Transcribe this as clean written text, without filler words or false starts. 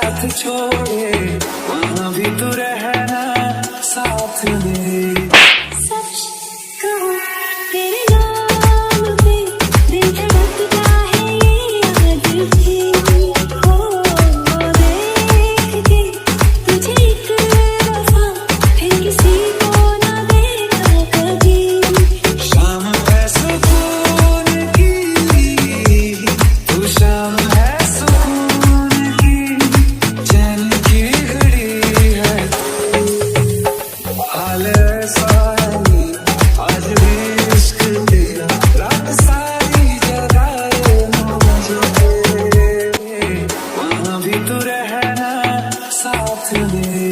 साथ छोड़े वहाँ भी तो रहना साथ में। सच कहूं तेरे नाम पे दिल धड़कता है ये आज भी। हो देख के तुझे एक दफा फिर किसी को ना देखा कभी। शाम है सुकून की, तू शाम है सुकून की, चैन की घड़ी है हाल ऐसा है ये, आज भी इश्क तेरा रात सारी जगाए मुझे, वहाँ भी तो रहना साथ में।